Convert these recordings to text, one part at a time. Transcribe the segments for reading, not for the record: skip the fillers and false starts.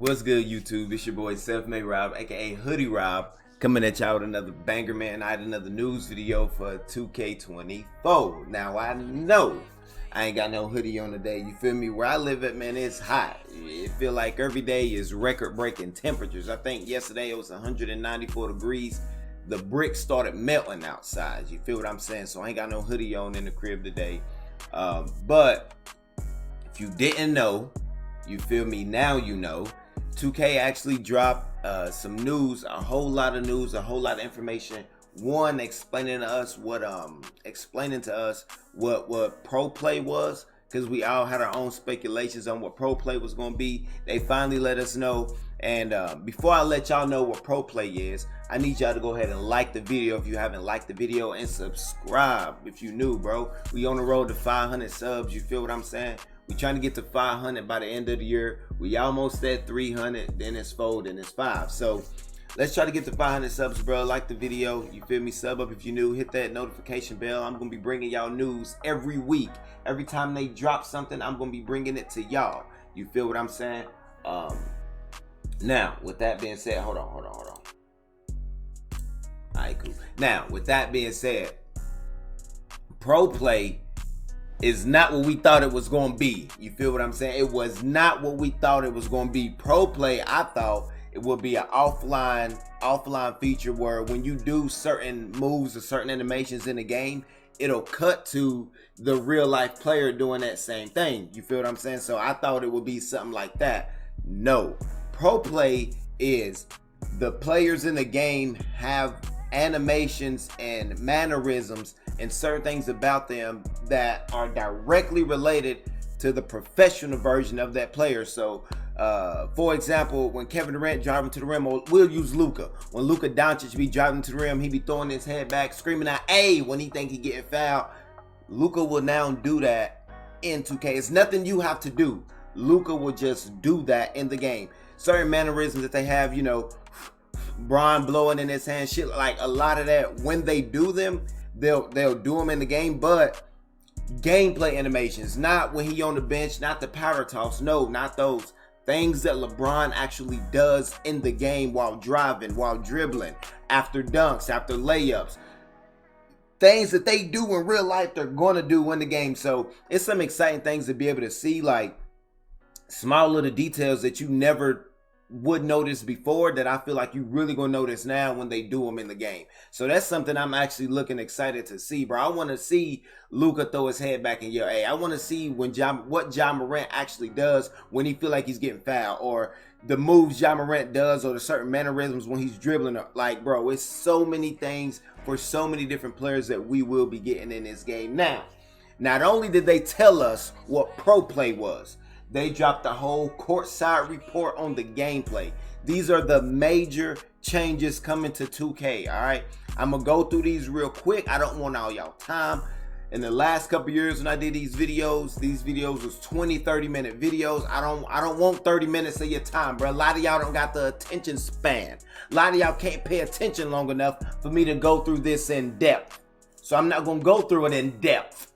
What's good, YouTube? It's your boy SelfMadeRob, aka Hoodie Rob, coming at y'all with another banger, man. I had another news video for 2K24. Now I know I ain't got no hoodie on today. You feel me? Where I live at, man, it's hot. It feel like every day is record-breaking temperatures. I think yesterday it was 194 degrees. The bricks started melting outside. You feel what I'm saying? So I ain't got no hoodie on in the crib today. But if you didn't know, you feel me? Now you know. 2K actually dropped some news, a whole lot of news, a whole lot of information. One, explaining to us what pro play was, because we all had our own speculations on what pro play was going to be. They finally let us know. And before I let y'all know what pro play is, I need y'all to go ahead and like the video if you haven't liked the video, and subscribe if you new, bro. We on the road to 500 subs. You feel what I'm saying? We trying to get to 500 by the end of the year. We almost at 300, then it's 4, then it's 5. So let's try to get to 500 subs, bro. Like the video, you feel me? Sub up if you new. Hit that notification bell. I'm gonna be bringing y'all news every week. Every time they drop something, I'm gonna be bringing it to y'all. You feel what I'm saying? Now, with that being said, hold on. All right, cool. Now, with that being said, pro play is not what we thought it was going to be. You feel what I'm saying? It was not what we thought it was going to be. Pro play, I thought it would be an offline feature where when you do certain moves or certain animations in the game, it'll cut to the real life player doing that same thing. You feel what I'm saying? So I thought it would be something like that. No. Pro play is the players in the game have animations and mannerisms and certain things about them that are directly related to the professional version of that player. So for example, when Kevin Durant driving to the rim, or we'll use Luka. When Luka Doncic be driving to the rim, he be throwing his head back, screaming out "Ay" when he think he getting fouled. Luka will now do that in 2K. It's nothing you have to do. Luka will just do that in the game. Certain mannerisms that they have, you know, Bron blowing in his hand, shit like a lot of that. When they do them, they'll do them in the game, but gameplay animations, not when he on the bench, not the powder toss, no, not those things that LeBron actually does in the game while driving, while dribbling, after dunks, after layups. Things that they do in real life, they're going to do in the game. So it's some exciting things to be able to see, like small little details that you never would notice before that I feel like you really gonna notice now when they do them in the game. So that's something I'm actually looking excited to see, bro. I want to see Luka throw his head back in your A. I want to see what Ja Morant actually does when he feel like he's getting fouled, or the moves Ja Morant does, or the certain mannerisms when he's dribbling. Like, bro, it's so many things for so many different players that we will be getting in this game. Now, not only did they tell us what pro play was, they dropped a whole courtside report on the gameplay. These are the major changes coming to 2K, all right? I'm going to go through these real quick. I don't want all y'all time. In the last couple years when I did these videos was 20, 30-minute videos. I don't want 30 minutes of your time, bro. A lot of y'all don't got the attention span. A lot of y'all can't pay attention long enough for me to go through this in depth. So I'm not going to go through it in depth.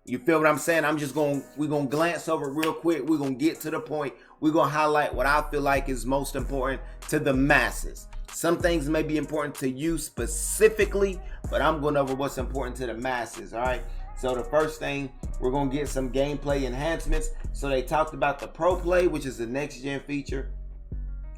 You feel what I'm saying? We're going to glance over it real quick. We're going to get to the point. We're going to highlight what I feel like is most important to the masses. Some things may be important to you specifically, but I'm going over what's important to the masses, all right? So the first thing, we're going to get some gameplay enhancements. So they talked about the Pro Play, which is the next-gen feature.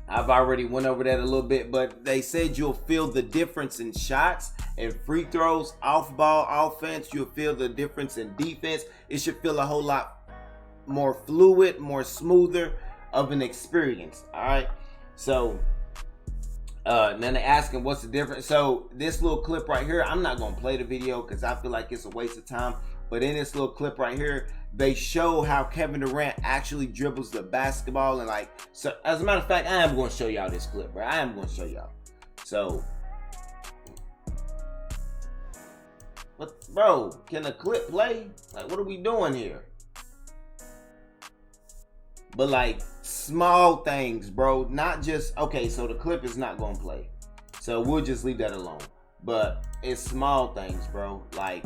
I've already went over that a little bit, but they said you'll feel the difference in shots and free throws, off-ball offense. You'll feel the difference in defense. It should feel a whole lot more fluid, more smoother of an experience, all right? So then they're asking what's the difference. So this little clip right here, I'm not going to play the video because I feel like it's a waste of time. But in this little clip right here, they show how Kevin Durant actually dribbles the basketball. And like, so as a matter of fact, I am going to show y'all this clip, bro. I am going to show y'all. So, but bro, can the clip play? Like, what are we doing here? But like small things, bro. Not just, okay, so the clip is not going to play. So we'll just leave that alone. But it's small things, bro. Like,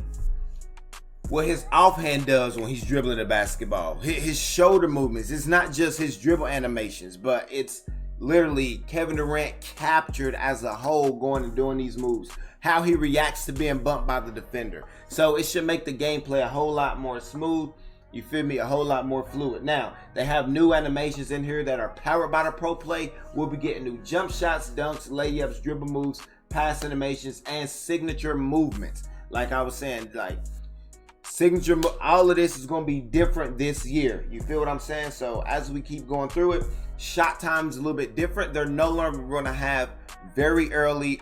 what his offhand does when he's dribbling the basketball. His shoulder movements. It's not just his dribble animations, but it's literally Kevin Durant captured as a whole going and doing these moves. How he reacts to being bumped by the defender. So it should make the gameplay a whole lot more smooth. You feel me? A whole lot more fluid. Now, they have new animations in here that are powered by the Pro Play. We'll be getting new jump shots, dunks, layups, dribble moves, pass animations, and signature movements. Like I was saying, like signature, all of this is going to be different this year. You feel what I'm saying? So as we keep going through it, shot time's a little bit different. They're no longer going to have very early,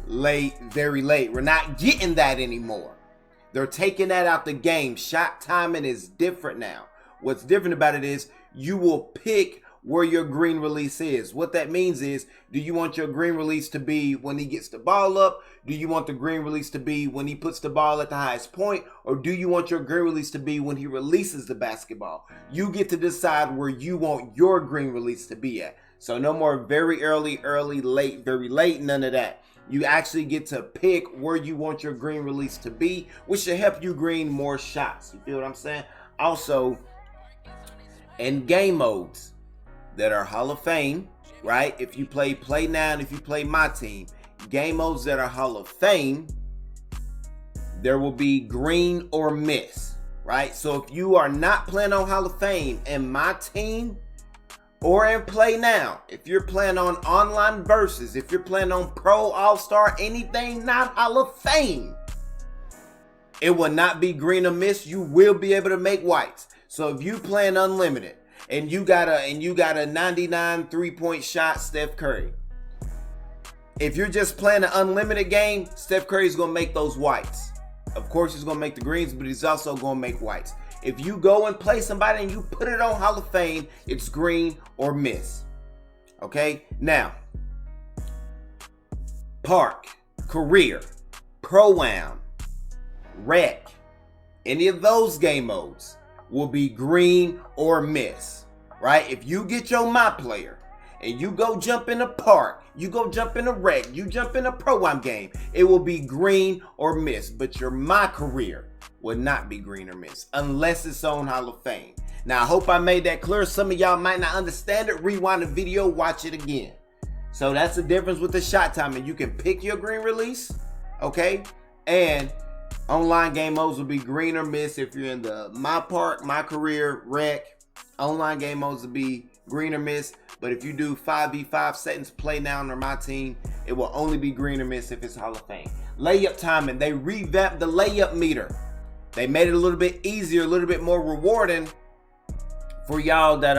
late, very late. We're not getting that anymore. They're taking that out the game. Shot timing is different now. What's different about it is you will pick where your green release is. What that means is, do you want your green release to be when he gets the ball up? Do you want the green release to be when he puts the ball at the highest point? Or do you want your green release to be when he releases the basketball? You get to decide where you want your green release to be at. So no more very early, late, very late, none of that. You actually get to pick where you want your green release to be, which should help you green more shots. You feel what I'm saying? Also, in game modes that are Hall of Fame, right? If you play Now and if you play My Team, game modes that are Hall of Fame, there will be green or miss, right? So if you are not playing on Hall of Fame in My Team, or in Play Now, if you're playing on online versus, if you're playing on Pro, All-Star, anything not Hall of Fame, it will not be green or miss. You will be able to make whites. So if you playing unlimited and you got a 99 3-point shot, Steph Curry. If you're just playing an unlimited game, Steph Curry's gonna make those whites. Of course, he's gonna make the greens, but he's also gonna make whites. If you go and play somebody and you put it on Hall of Fame, it's green or miss. Okay? Now, Park, Career, Pro-Am, Rec, any of those game modes will be green or miss. Right? If you get your My Player and you go jump in a Park, you go jump in a Rec, you jump in a Pro-Am game, it will be green or miss. But your My Career will not be green or miss unless it's on Hall of Fame. Now, I hope I made that clear. Some of y'all might not understand it. Rewind the video, watch it again. So that's the difference with the shot timing. You can pick your green release, okay? And online game modes will be green or miss if you're in the My Park, My Career, Rec. Online game modes will be green or miss. But if you do 5v5 settings, Play Now or My Team, it will only be green or miss if it's Hall of Fame. Layup timing. They revamped the layup meter. They made it a little bit easier, a little bit more rewarding for y'all that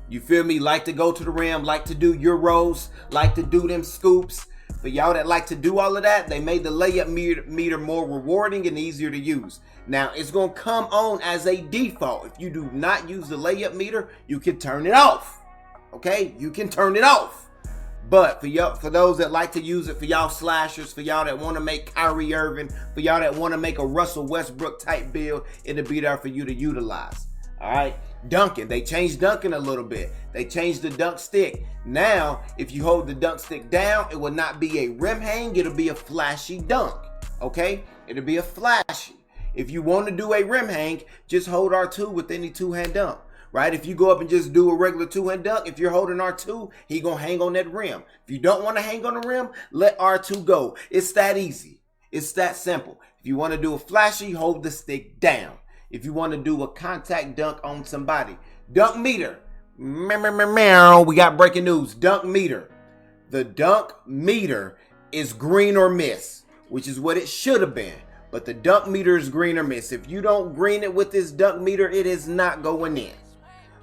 you feel me, like to go to the rim, like to do Euros, like to do them scoops. For y'all that like to do all of that, they made the layup meter more rewarding and easier to use. Now, it's going to come on as a default. If you do not use the layup meter, you can turn it off. Okay? You can turn it off. But for those that like to use it, for y'all slashers, for y'all that want to make Kyrie Irving, for y'all that want to make a Russell Westbrook type build, it'll be there for you to utilize. All right. Dunking. They changed dunking a little bit. They changed the dunk stick. Now, if you hold the dunk stick down, it will not be a rim hang. It'll be a flashy dunk. Okay. It'll be a flashy. If you want to do a rim hang, just hold R2 with any two-hand dunk. Right? If you go up and just do a regular two-hand dunk, if you're holding R2, he gonna hang on that rim. If you don't want to hang on the rim, let R2 go. It's that easy. It's that simple. If you want to do a flashy, hold the stick down. If you want to do a contact dunk on somebody, dunk meter. We got breaking news. Dunk meter. The dunk meter is green or miss, which is what it should have been. But the dunk meter is green or miss. If you don't green it with this dunk meter, it is not going in.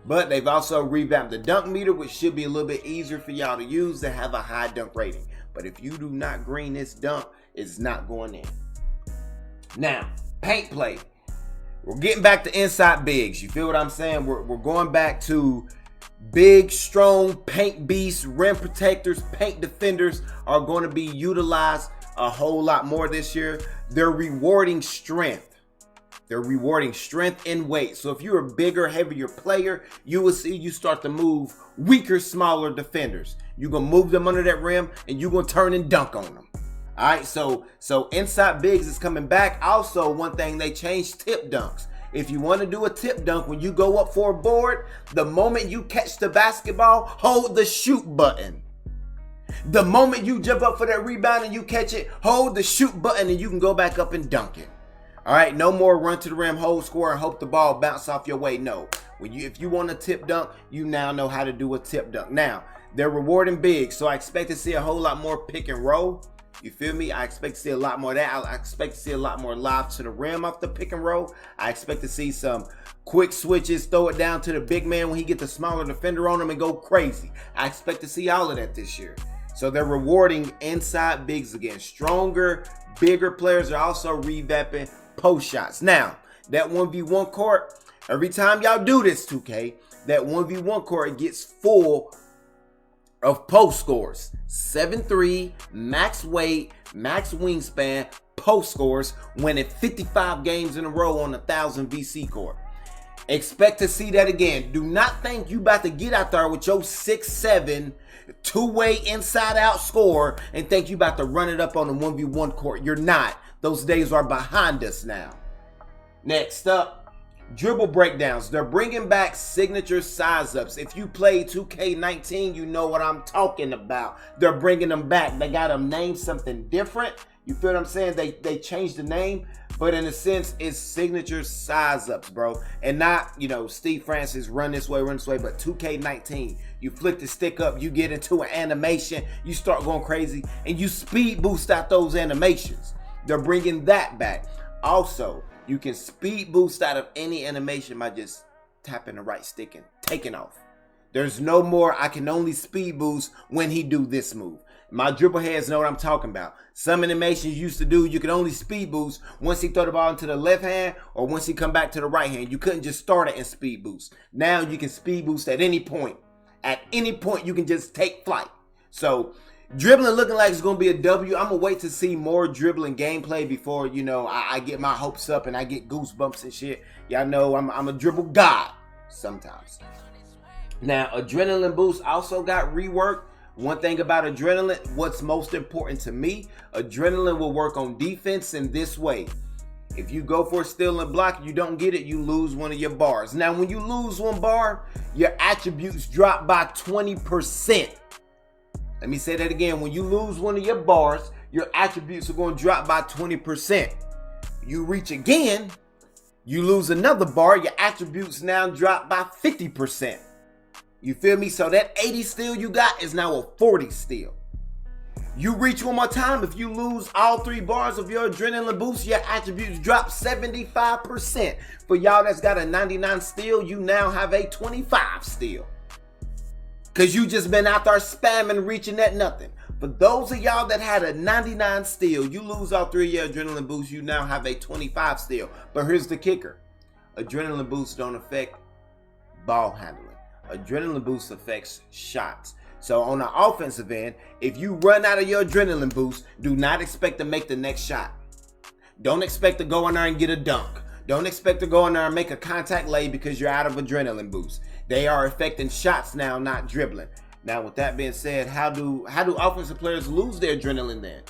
But they've also revamped the dunk meter, which should be a little bit easier for y'all to use to have a high dunk rating. But if you do not green this dunk, it's not going in. Now, paint play. We're getting back to inside bigs. You feel what I'm saying? We're going back to big, strong paint beasts, rim protectors, paint defenders are going to be utilized a whole lot more this year. They're rewarding strength. They're rewarding strength and weight. So if you're a bigger, heavier player, you will see you start to move weaker, smaller defenders. You're going to move them under that rim and you're going to turn and dunk on them. All right, so inside bigs is coming back. Also, one thing, they changed tip dunks. If you want to do a tip dunk, when you go up for a board, the moment you catch the basketball, hold the shoot button. The moment you jump up for that rebound and you catch it, hold the shoot button and you can go back up and dunk it. All right, no more run to the rim, hold score, and hope the ball bounce off your way. No, if you want a tip dunk, you now know how to do a tip dunk. Now, they're rewarding big, so I expect to see a whole lot more pick and roll. You feel me? I expect to see a lot more of that. I expect to see a lot more live to the rim off the pick and roll. I expect to see some quick switches, throw it down to the big man when he gets the smaller defender on him and go crazy. I expect to see all of that this year. So they're rewarding inside bigs again. Stronger, bigger players are also revamping post shots. Now, that 1v1 court, every time y'all do this, 2K, that 1v1 court gets full of post scores. 7'3", max weight, max wingspan, post scores, winning 55 games in a row on 1,000 VC court. Expect to see that again. Do not think you about to get out there with your 6'7", two-way inside-out score and think you about to run it up on the 1v1 court. You're not. Those days are behind us now. Next up, dribble breakdowns. They're bringing back signature size-ups. If you play 2K19, you know what I'm talking about. They're bringing them back. They got them named something different. You feel what I'm saying? They changed the name, but in a sense, it's signature size-ups, bro. And not, Steve Francis, run this way, but 2K19. You flick the stick up, you get into an animation, you start going crazy, and you speed boost out those animations. They're bringing that back. Also, you can speed boost out of any animation by just tapping the right stick and taking off. There's no more, I can only speed boost when he do this move. My dribble heads know what I'm talking about. Some animations used to do, you could only speed boost once he throw the ball into the left hand or once he come back to the right hand. You couldn't just start it and speed boost. Now you can speed boost at any point. At any point, you can just take flight. So, dribbling looking like it's going to be a W. I'm going to wait to see more dribbling gameplay before, I get my hopes up and I get goosebumps and shit. Y'all know I'm a dribble god sometimes. Now, adrenaline boost also got reworked. One thing about adrenaline, what's most important to me, adrenaline will work on defense in this way. If you go for a steal and block, you don't get it, you lose one of your bars. Now, when you lose one bar, your attributes drop by 20%. Let me say that again. When you lose one of your bars, your attributes are going to drop by 20%. You reach again, you lose another bar, your attributes now drop by 50%. You feel me? So that 80 steal you got is now a 40 steal. You reach one more time, if you lose all 3 bars of your adrenaline boost, your attributes drop 75%. For y'all that's got a 99 steal, you now have a 25 steal. Because you just been out there spamming, reaching at nothing. For those of y'all that had a 99 steal, you lose all 3 of your adrenaline boosts, you now have a 25 steal. But here's the kicker. Adrenaline boosts don't affect ball handling. Adrenaline boost affects shots. So on the offensive end, if you run out of your adrenaline boost, do not expect to make the next shot. Don't expect to go in there and get a dunk. Don't expect to go in there and make a contact lay because you're out of adrenaline boost. They are affecting shots now, not dribbling. Now, with that being said, how do offensive players lose their adrenaline then?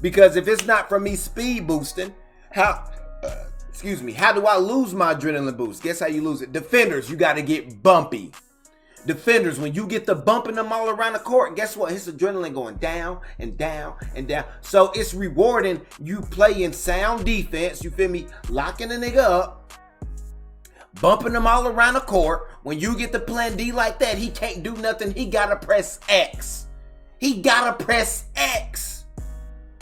Because if it's not from me speed boosting, how do I lose my adrenaline boost? Guess how you lose it? Defenders, you got to get bumpy. Defenders, when you get the bumping them all around the court, guess what? His adrenaline going down and down and down. So it's rewarding you playing sound defense, you feel me? Locking a nigga up, bumping them all around the court. When you get the plan D like that, he can't do nothing. He got to press X. He got to press X.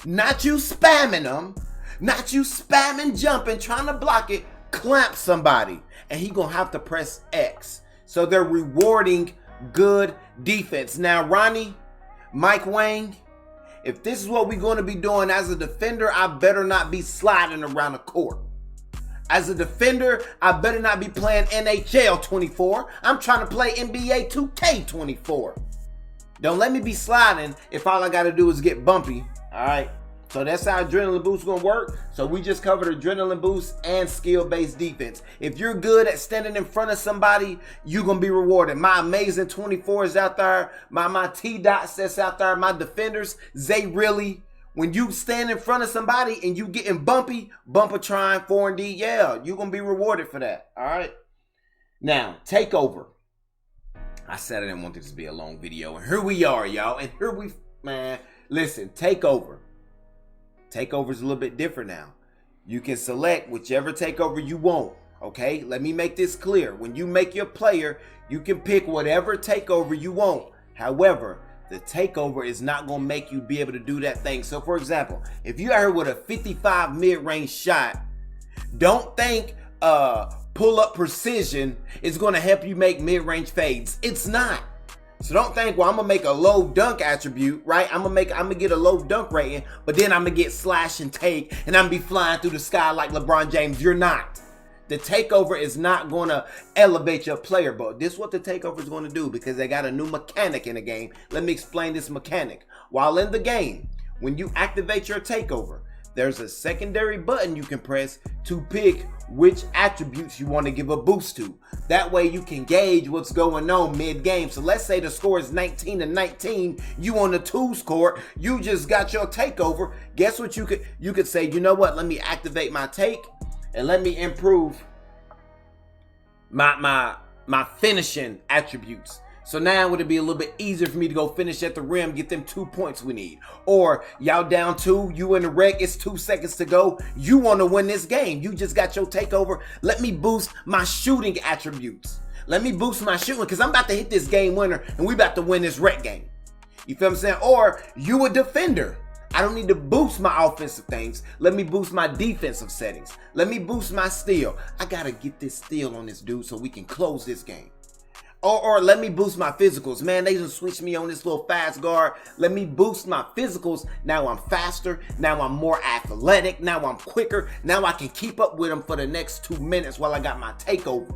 Not you spamming them. Not you spamming, jumping, trying to block it. Clamp somebody. And he going to have to press X. So they're rewarding good defense. Now, Ronnie, Mike Wang, if this is what we're going to be doing as a defender, I better not be sliding around the court. As a defender, I better not be playing NHL 24. I'm trying to play NBA 2K 24. Don't let me be sliding if all I got to do is get bumpy. All right. So that's how adrenaline boost is going to work. So we just covered adrenaline boost and skill-based defense. If you're good at standing in front of somebody, you're going to be rewarded. My amazing 24 is out there. My T-Dots that's out there. My defenders, they really When you stand in front of somebody and you getting bumpy, bumper trying 4-D, yeah, you're going to be rewarded for that. All right. Now, takeover. I said I didn't want this to be a long video. And here we are, y'all. And here we, man, listen, takeover. Takeover is a little bit different now. You can select whichever takeover you want. Okay, let me make this clear. When you make your player, you can pick whatever takeover you want. However, the takeover is not going to make you be able to do that thing. So, for example, if you out here with a 55 mid-range shot, don't think pull-up precision is going to help you make mid-range fades. It's not. So don't think, well, I'm going to make a low dunk attribute, right? I'm going to get a low dunk rating, but then I'm going to get slash and take, and I'm going to be flying through the sky like LeBron James. You're not. The takeover is not going to elevate your player, but this is what the takeover is going to do because they got a new mechanic in the game. Let me explain this mechanic. While in the game, when you activate your takeover, there's a secondary button you can press to pick which attributes you want to give a boost to. That way you can gauge what's going on mid-game. So let's say the score is 19-19. You on the 2s court. You just got your takeover. Guess what you could say, you know what? Let me activate my take. And let me improve my finishing attributes. So now would it be a little bit easier for me to go finish at the rim, get them 2 points we need. Or y'all down 2, you in the wreck, it's 2 seconds to go. You want to win this game. You just got your takeover. Let me boost my shooting attributes. Let me boost my shooting because I'm about to hit this game winner and we about to win this wreck game. You feel what I'm saying? Or you a defender. I don't need to boost my offensive things. Let me boost my defensive settings. Let me boost my steal. I got to get this steal on this dude so we can close this game. Or let me boost my physicals. Man, they just switched me on this little fast guard. Let me boost my physicals. Now I'm faster. Now I'm more athletic. Now I'm quicker. Now I can keep up with them for the next 2 minutes while I got my takeover.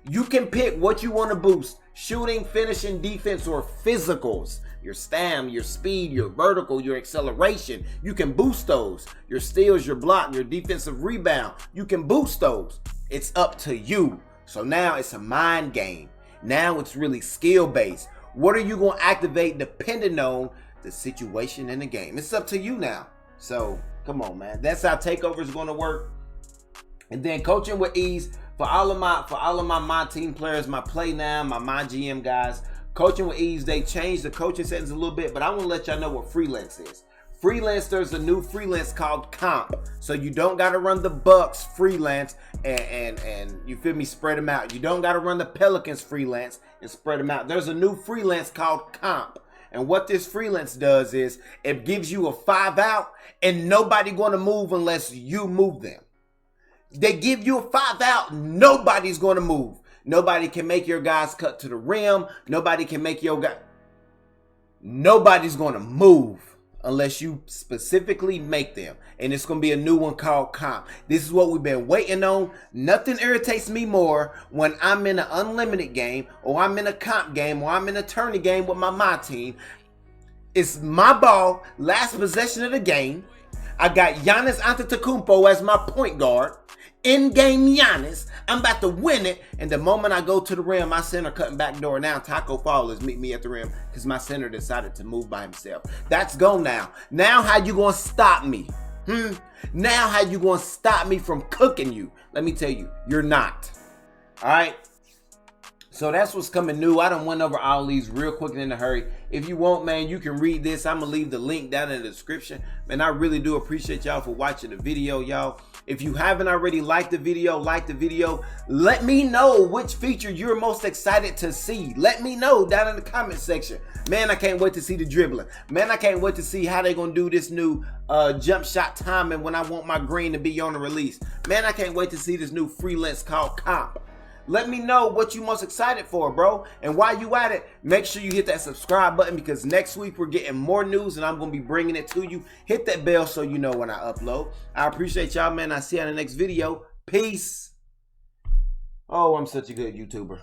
You can pick what you want to boost. Shooting, finishing, defense, or physicals. Your stam, your speed, your vertical, your acceleration. You can boost those. Your steals, your block, your defensive rebound. You can boost those. It's up to you. So now it's a mind game. Now it's really skill-based. What are you going to activate depending on the situation in the game? It's up to you now. So come on, man. That's how takeover is going to work. And then coaching with ease for all of my team players, my play now, my GM guys. Coaching with ease, they changed the coaching settings a little bit, but I want to let y'all know what freelance is. Freelance, there's a new freelance called comp. So you don't got to run the Bucks freelance and you feel me, spread them out. You don't got to run the Pelicans freelance and spread them out. There's a new freelance called comp. And what this freelance does is it gives you a 5-out and nobody going to move unless you move them. They give you a 5-out, nobody's going to move. Nobody can make your guys cut to the rim. Nobody can make your guy. Nobody's going to move unless you specifically make them. And it's going to be a new one called comp. This is what we've been waiting on. Nothing irritates me more when I'm in an unlimited game or I'm in a comp game or I'm in a tourney game with my team. It's my ball, last possession of the game. I got Giannis Antetokounmpo as my point guard. In-game Giannis. I'm about to win it. And the moment I go to the rim, my center cutting back door. Now Taco Fall is meet me at the rim because my center decided to move by himself. That's gone now. Now how you going to stop me? Now how you going to stop me from cooking you? Let me tell you, you're not. All right? So that's what's coming new. I done went over all these real quick and in a hurry. If you want, man, you can read this. I'm going to leave the link down in the description. Man, I really do appreciate y'all for watching the video, y'all. If you haven't already liked the video, like the video. Let me know which feature you're most excited to see. Let me know down in the comment section. Man, I can't wait to see the dribbling. Man, I can't wait to see how they're going to do this new jump shot timing when I want my green to be on the release. Man, I can't wait to see this new freelance called comp. Let me know what you're most excited for, bro. And while you at it, make sure you hit that subscribe button because next week we're getting more news and I'm going to be bringing it to you. Hit that bell so you know when I upload. I appreciate y'all, man. I'll see you in the next video. Peace. Oh, I'm such a good YouTuber.